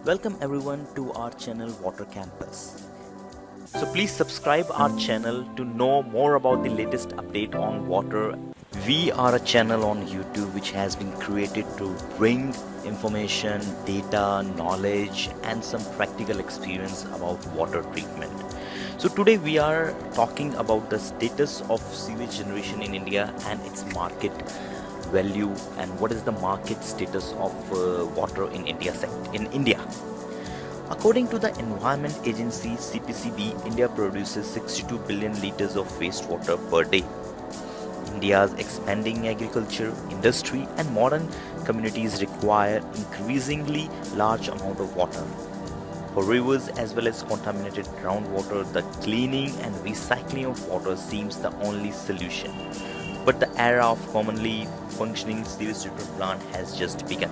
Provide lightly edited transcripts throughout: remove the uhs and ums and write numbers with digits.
Welcome everyone to our channel Water Campus. So please subscribe our channel to know more about the latest update on water. We are a channel on YouTube which has been created to bring information, data, knowledge and some practical experience about water treatment. So today we are talking about the status of sewage generation in India and its market value and what is the market status of water in India. According to the Environment Agency CPCB, India produces 62 billion liters of wastewater per day. India's expanding agriculture, industry and modern communities require increasingly large amount of water. For rivers as well as contaminated groundwater, the cleaning and recycling of water seems the only solution. But the era of commonly functioning sewage treatment plant has just begun.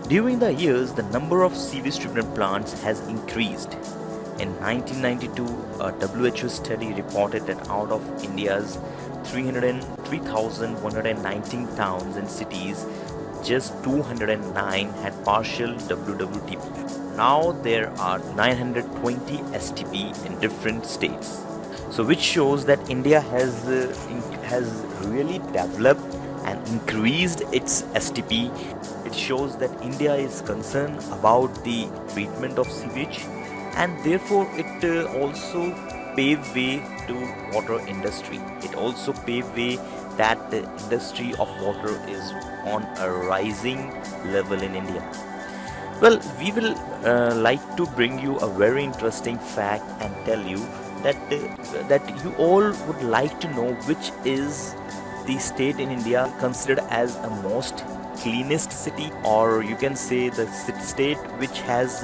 During the years, the number of sewage treatment plants has increased. In 1992, a WHO study reported that out of India's 303,119 towns and cities, just 209 had partial WWTP. Now there are 920 STP in different states. So which shows that India has really developed and increased its STP. It shows that India is concerned about the treatment of sewage and therefore it also pave way to water industry. It also pave way that the industry of water is on a rising level in India. Well, we will like to bring you a very interesting fact and tell you that you all would like to know which is the state in India considered as a most cleanest city, or you can say the state which is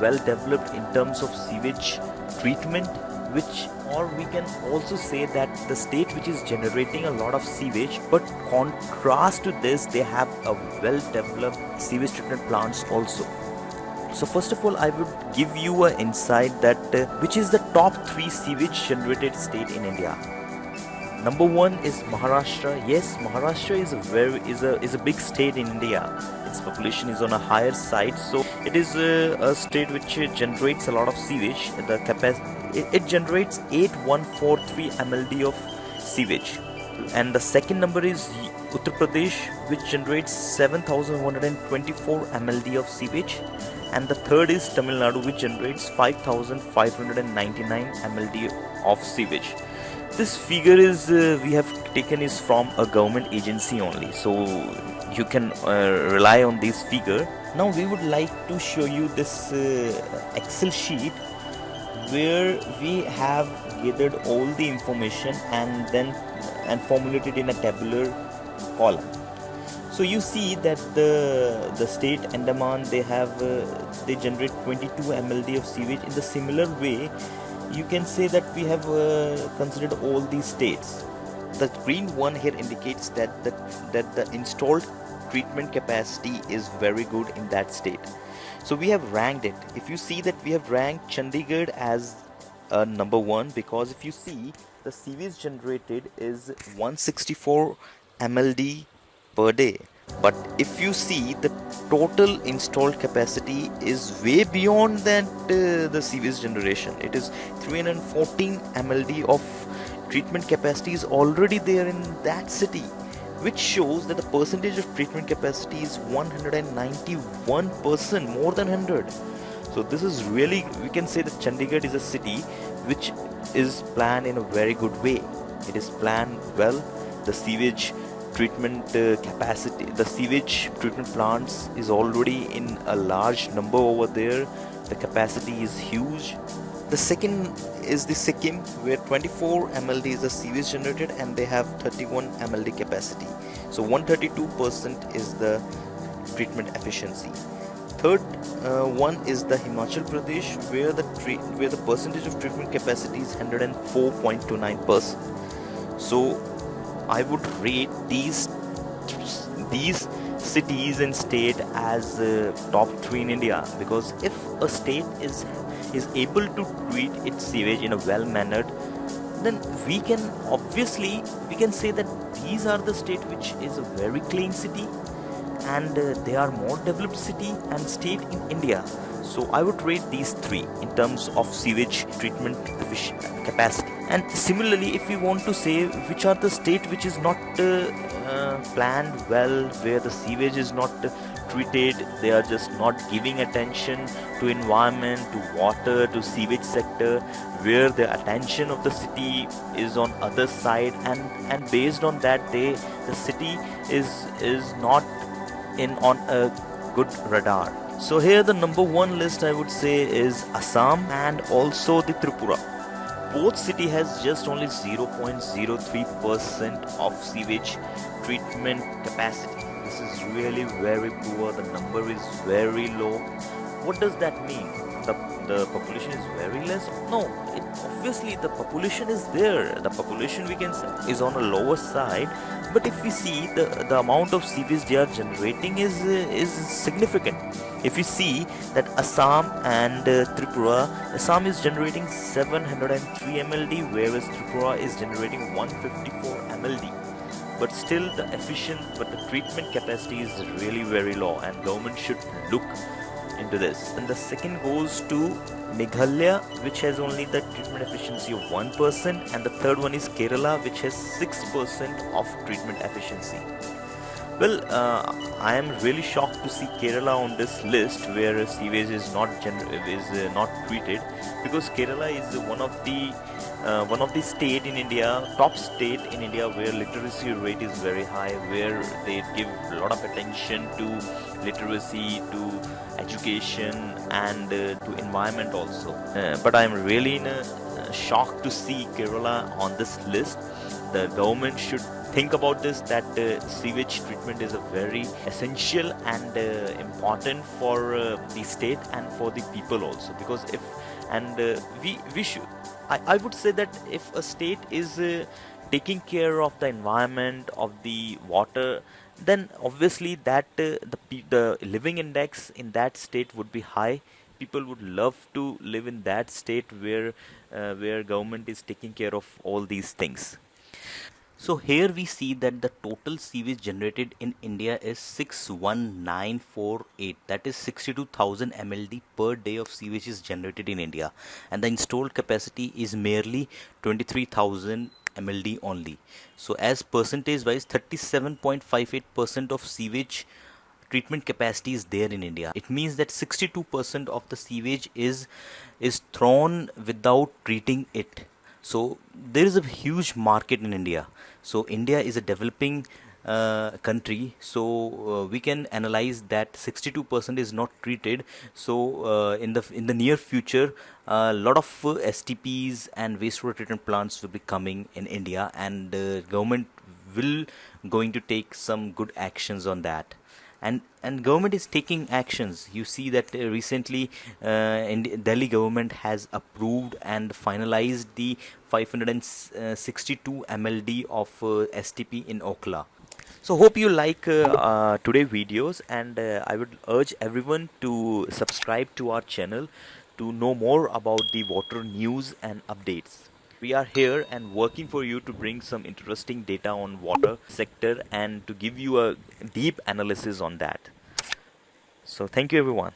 well developed in terms of sewage treatment, or we can also say that the state which is generating a lot of sewage, but contrast to this they have a well developed sewage treatment plants also. So first of all, I would give you an insight that which is the top 3 sewage generated state in India. Number 1 is Maharashtra. Yes, Maharashtra is a big state in India. Its population is on a higher side, so it is a state which generates a lot of sewage. It generates 8143 MLD of sewage, and the second number is Uttar Pradesh, which generates 7124 MLD of sewage, and the third is Tamil Nadu, which generates 5599 MLD of sewage. This figure is we have taken is from a government agency only, so you can rely on this figure. Now we would like to show you this Excel sheet where we have gathered all the information and formulated in a tabular column. So you see that the state Andaman, they generate 22 MLD of sewage. In the similar way, you can say that we have considered all these states. The green one here indicates that the installed treatment capacity is very good in that state. So we have ranked it. If you see that we have ranked Chandigarh as number 1, because if you see the sewage generated is 164 MLD per day. But if you see the total installed capacity is way beyond that the sewage generation. It is 314 MLD of treatment capacity is already there in that city, which shows that the percentage of treatment capacity is 191%, more than 100. So this is really, we can say that Chandigarh is a city which is planned in a very good way. It is planned well. The sewage treatment capacity, the sewage treatment plants is already in a large number over there. The capacity is huge. The second is the Sikkim, where 24 MLD is the sewage generated and they have 31 MLD capacity. So 132% is the treatment efficiency. Third one is the Himachal Pradesh, where the percentage of treatment capacity is 104.29%. So I would rate these cities and state as top 3 in India, because if a state is able to treat its sewage in a well mannered, then we can say that these are the state which is a very clean city, and they are more developed city and state in India. So I would rate these three in terms of sewage treatment capacity. And similarly, if we want to say which are the state which is not planned well, where the sewage is not treated, they are just not giving attention to environment, to water, to sewage sector, where the attention of the city is on other side, and based on that, the city is not in on a good radar. So here the number one list I would say is Assam and also the Tripura. Both city has just only 0.03% of sewage treatment capacity. This is really very poor. The number is very low. What does that mean? The population is very less? No, obviously the population is there. The population we can say is on a lower side, but if we see the amount of sewage they are generating is significant. If you see that Assam and Tripura, Assam is generating 703 mld, whereas Tripura is generating 154 mld. But still the treatment capacity is really very low, and government should look into this. And the second goes to Meghalaya, which has only the treatment efficiency of 1%, and the third one is Kerala, which has 6% of treatment efficiency. Well, I am really shocked to see Kerala on this list where sewage is not treated, because Kerala is one of the state in India, top state in India, where literacy rate is very high, where they give a lot of attention to literacy, to education, and to environment also. But I am really shocked to see Kerala on this list. The government should think about this, that sewage treatment is a very essential and important for the state and for the people also, because if and we should I would say that if a state is taking care of the environment, of the water, then obviously that the living index in that state would be high. People would love to live in that state where government is taking care of all these things. So here we see that the total sewage generated in India is 61948, that is 62,000 mld per day of sewage is generated in India, and the installed capacity is merely 23,000 mld only. So as percentage wise, 37.58% of sewage treatment capacity is there in India. It means that 62% of the sewage is thrown without treating it. So there is a huge market in India. So India is a developing country. So we can analyze that 62% is not treated. So in the near future, a lot of STPs and wastewater treatment plants will be coming in India, and government will going to take some good actions on that. And government is taking actions. You see that recently in Delhi government has approved and finalized the 562 mld of STP in Okla. So hope you like today videos, and I would urge everyone to subscribe to our channel to know more about the water news and updates. We are here and working for you to bring some interesting data on water sector and to give you a deep analysis on that. So thank you everyone.